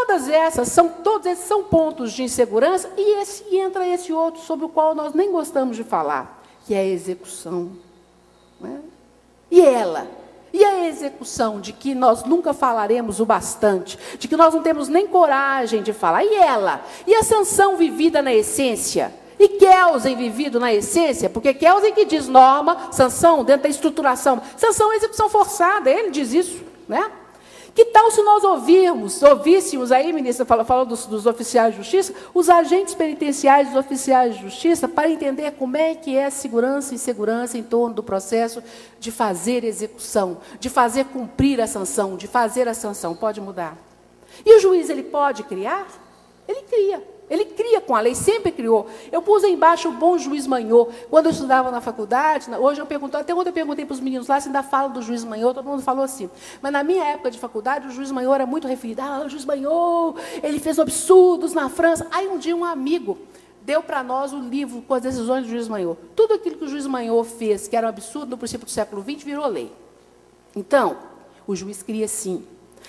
Todos esses são pontos de insegurança, e entra esse outro sobre o qual nós nem gostamos de falar, que é a execução. Né? E ela? E a execução, de que nós nunca falaremos o bastante, de que nós não temos nem coragem de falar. E ela? E a sanção vivida na essência? E Kelsen vivido na essência? Porque Kelsen que diz norma, sanção, dentro da estruturação. Sanção é execução forçada, ele diz isso, né? Que tal se nós ouvíssemos aí, ministra, falou dos oficiais de justiça, os agentes penitenciários dos oficiais de justiça, para entender como é que é segurança e insegurança em torno do processo de fazer execução, de fazer cumprir a sanção, de fazer a sanção. Pode mudar. E o juiz, ele pode criar? Ele cria. Ele cria com a lei, sempre criou. Eu pus aí embaixo o bom juiz Manhot. Quando eu estudava na faculdade, hoje eu pergunto, até quando eu perguntei para os meninos lá se ainda falam do juiz Manhot, todo mundo falou assim. Mas na minha época de faculdade, o juiz Manhot era muito referido. O juiz Manhot, ele fez absurdos na França. Aí um dia um amigo deu para nós o livro com as decisões do juiz Manhot. Tudo aquilo que o juiz Manhot fez, que era um absurdo no princípio do século XX, virou lei. Então, o juiz cria sim.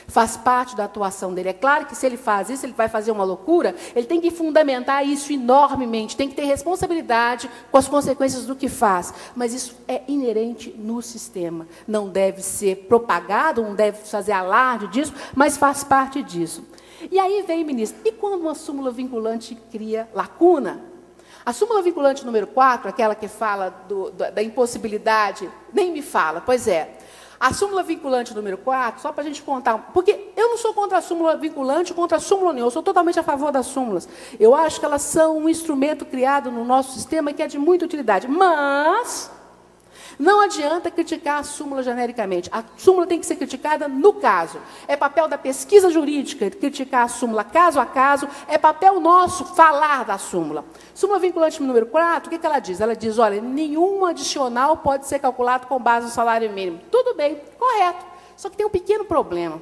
Faz parte da atuação dele. É claro que se ele faz isso, ele vai fazer uma loucura, ele tem que fundamentar isso enormemente, tem que ter responsabilidade com as consequências do que faz. Mas isso é inerente no sistema. Não deve ser propagado, não deve fazer alarde disso, mas faz parte disso. E aí vem, ministro, e quando uma súmula vinculante cria lacuna? A súmula vinculante número 4, aquela que fala da impossibilidade, nem me fala, pois é. A súmula vinculante número 4, só para a gente contar, porque eu não sou contra a súmula vinculante, contra a súmula nenhuma, eu sou totalmente a favor das súmulas. Eu acho que elas são um instrumento criado no nosso sistema que é de muita utilidade, mas não adianta criticar a súmula genericamente. A súmula tem que ser criticada no caso. É papel da pesquisa jurídica criticar a súmula caso a caso, é papel nosso falar da súmula. Súmula vinculante número 4, o que ela diz? Ela diz, olha, nenhum adicional pode ser calculado com base no salário mínimo. Tudo bem, correto. Só que tem um pequeno problema.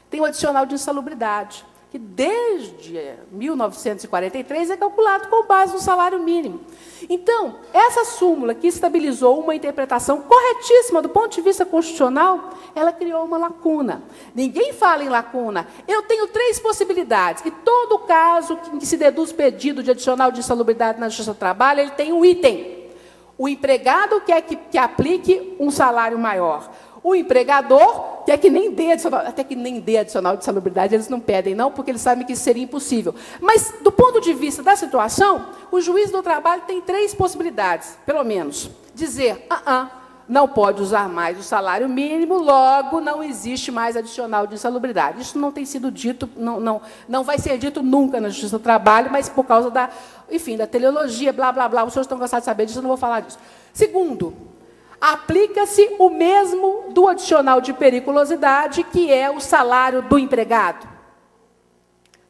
Tem o adicional de insalubridade, que desde 1943 é calculado com base no salário mínimo. Então, essa súmula que estabilizou uma interpretação corretíssima do ponto de vista constitucional, ela criou uma lacuna. Ninguém fala em lacuna. Eu tenho 3 possibilidades. E todo caso que se deduz pedido de adicional de insalubridade na Justiça do Trabalho, ele tem um item. O empregado quer que aplique um salário maior. O empregador quer que nem dê adicional, até que nem dê adicional de salubridade, eles não pedem, não, porque eles sabem que isso seria impossível. Mas, do ponto de vista da situação, o juiz do trabalho tem 3 possibilidades, pelo menos. Dizer, não pode usar mais o salário mínimo, logo não existe mais adicional de insalubridade. Isso não tem sido dito, não vai ser dito nunca na Justiça do Trabalho, mas por causa da teleologia, blá, blá, blá, os senhores estão cansados de saber disso, eu não vou falar disso. Segundo, aplica-se o mesmo do adicional de periculosidade, que é o salário do empregado.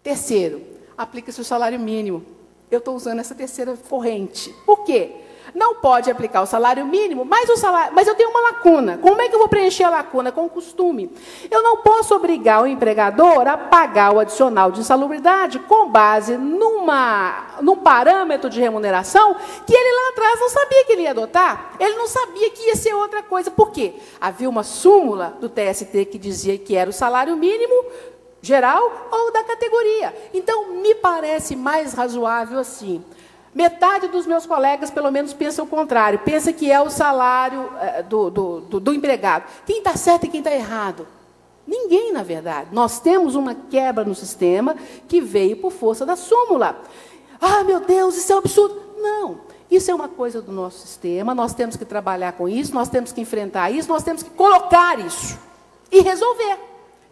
Terceiro, aplica-se o salário mínimo. Eu estou usando essa terceira corrente. Por quê? Não pode aplicar o salário mínimo, mas eu tenho uma lacuna. Como é que eu vou preencher a lacuna? Com o costume. Eu não posso obrigar o empregador a pagar o adicional de insalubridade com base num parâmetro de remuneração que ele lá atrás não sabia que ele ia adotar. Ele não sabia que ia ser outra coisa. Por quê? Havia uma súmula do TST que dizia que era o salário mínimo geral ou da categoria. Então, me parece mais razoável assim. Metade dos meus colegas, pelo menos, pensa o contrário. Pensa que é o salário do empregado. Quem está certo e quem está errado? Ninguém, na verdade. Nós temos uma quebra no sistema que veio por força da súmula. Meu Deus, isso é um absurdo. Não, isso é uma coisa do nosso sistema. Nós temos que trabalhar com isso, nós temos que enfrentar isso, nós temos que colocar isso e resolver.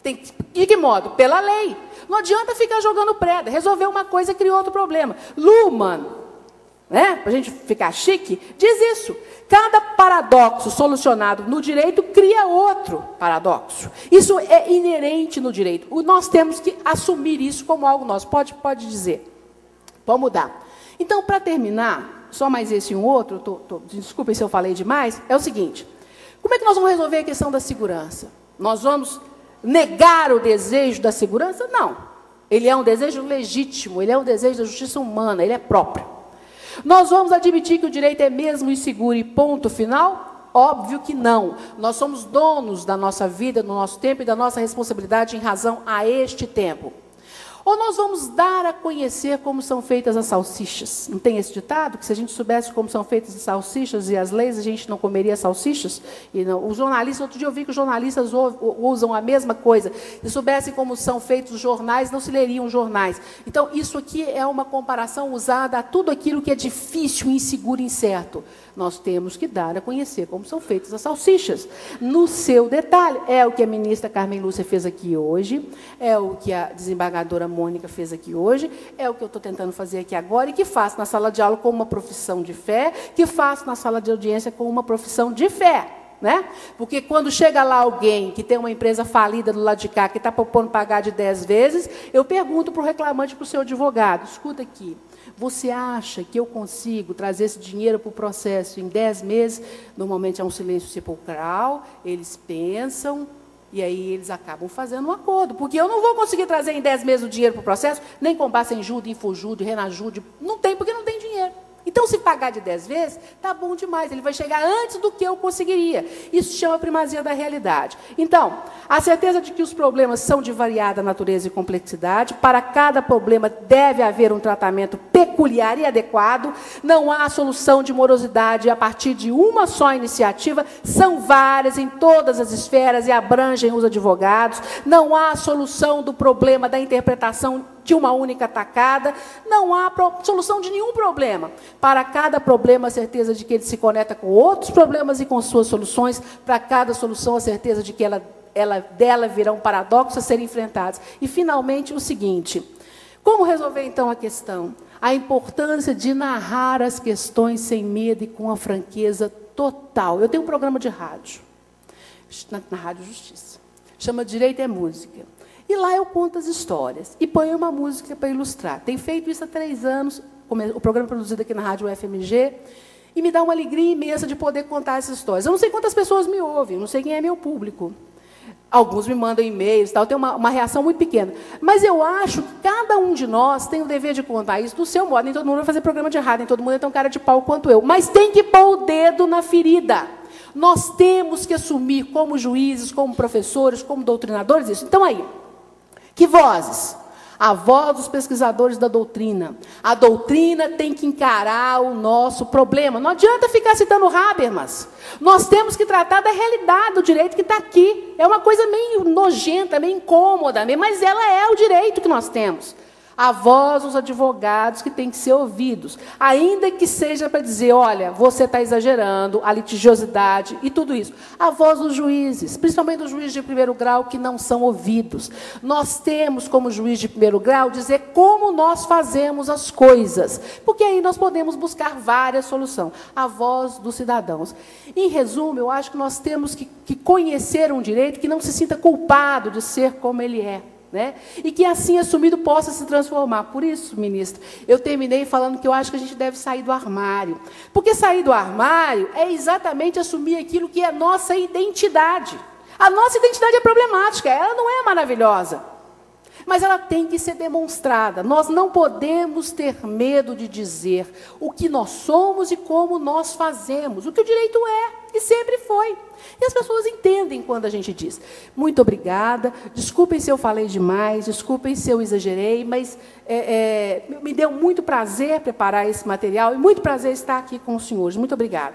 De que modo? Pela lei. Não adianta ficar jogando preda. Resolver uma coisa cria outro problema. Luhmann, para a gente ficar chique, diz isso. Cada paradoxo solucionado no direito cria outro paradoxo. Isso é inerente no direito. Nós temos que assumir isso como algo nosso. Pode dizer. Vamos mudar. Então, para terminar, só mais esse e um outro, desculpem se eu falei demais, é o seguinte. Como é que nós vamos resolver a questão da segurança? Nós vamos negar o desejo da segurança? Não. Ele é um desejo legítimo, ele é um desejo da justiça humana, ele é próprio. Nós vamos admitir que o direito é mesmo inseguro e ponto final? Óbvio que não. Nós somos donos da nossa vida, do nosso tempo e da nossa responsabilidade em razão a este tempo. Ou nós vamos dar a conhecer como são feitas as salsichas? Não tem esse ditado? Que se a gente soubesse como são feitas as salsichas e as leis, a gente não comeria salsichas? E não, os jornalistas, outro dia eu vi que os jornalistas usam a mesma coisa. Se soubessem como são feitos os jornais, não se leriam jornais. Então, isso aqui é uma comparação usada a tudo aquilo que é difícil, inseguro e incerto. Nós temos que dar a conhecer como são feitas as salsichas. No seu detalhe, é o que a ministra Carmen Lúcia fez aqui hoje, é o que a desembargadora Mônica fez aqui hoje, é o que eu estou tentando fazer aqui agora e que faço na sala de aula com uma profissão de fé, que faço na sala de audiência com uma profissão de fé. Né? Porque quando chega lá alguém que tem uma empresa falida do lado de cá, que está propondo pagar de 10 vezes, eu pergunto para o reclamante, para o seu advogado, escuta aqui, você acha que eu consigo trazer esse dinheiro para o processo em 10 meses? Normalmente é um silêncio sepulcral, eles pensam, e aí eles acabam fazendo um acordo. Porque eu não vou conseguir trazer em 10 meses o dinheiro para o processo, nem com base em Jude, Infojude, Renajude, não tem, porque não tem dinheiro. Então, se pagar de 10 vezes, está bom demais. Ele vai chegar antes do que eu conseguiria. Isso chama primazia da realidade. Então, a certeza de que os problemas são de variada natureza e complexidade. Para cada problema deve haver um tratamento peculiar e adequado. Não há solução de morosidade a partir de uma só iniciativa. São várias em todas as esferas e abrangem os advogados. Não há solução do problema da interpretação de uma única tacada, não há solução de nenhum problema. Para cada problema, a certeza de que ele se conecta com outros problemas e com suas soluções. Para cada solução, a certeza de que dela virão paradoxos a serem enfrentados. E, finalmente, o seguinte, como resolver, então, a questão? A importância de narrar as questões sem medo e com a franqueza total. Eu tenho um programa de rádio, na Rádio Justiça, chama Direito é Música. E lá eu conto as histórias e ponho uma música para ilustrar. Tenho feito isso há 3 anos, o programa é produzido aqui na Rádio UFMG, e me dá uma alegria imensa de poder contar essas histórias. Eu não sei quantas pessoas me ouvem, eu não sei quem é meu público. Alguns me mandam e-mails, tal, tem uma reação muito pequena. Mas eu acho que cada um de nós tem o dever de contar isso do seu modo. Nem todo mundo vai fazer programa de rádio, nem todo mundo é tão cara de pau quanto eu. Mas tem que pôr o dedo na ferida. Nós temos que assumir como juízes, como professores, como doutrinadores isso. Então, aí, que vozes? A voz dos pesquisadores da doutrina. A doutrina tem que encarar o nosso problema. Não adianta ficar citando Habermas. Nós temos que tratar da realidade do direito que está aqui. É uma coisa meio nojenta, meio incômoda, mas ela é o direito que nós temos. A voz dos advogados que têm que ser ouvidos, ainda que seja para dizer, olha, você está exagerando, a litigiosidade e tudo isso. A voz dos juízes, principalmente dos juízes de primeiro grau, que não são ouvidos. Nós temos, como juiz de primeiro grau, dizer como nós fazemos as coisas, porque aí nós podemos buscar várias soluções. A voz dos cidadãos. Em resumo, eu acho que nós temos que conhecer um direito que não se sinta culpado de ser como ele é. Né? E que assim assumido possa se transformar. Por isso, ministro, eu terminei falando que eu acho que a gente deve sair do armário. Porque sair do armário é exatamente assumir aquilo que é nossa identidade. A nossa identidade é problemática, ela não é maravilhosa. Mas ela tem que ser demonstrada. Nós não podemos ter medo de dizer o que nós somos e como nós fazemos. O que o direito é e sempre foi. E as pessoas entendem quando a gente diz. Muito obrigada. Desculpem se eu falei demais, desculpem se eu exagerei, mas me deu muito prazer preparar esse material e muito prazer estar aqui com os senhores. Muito obrigada.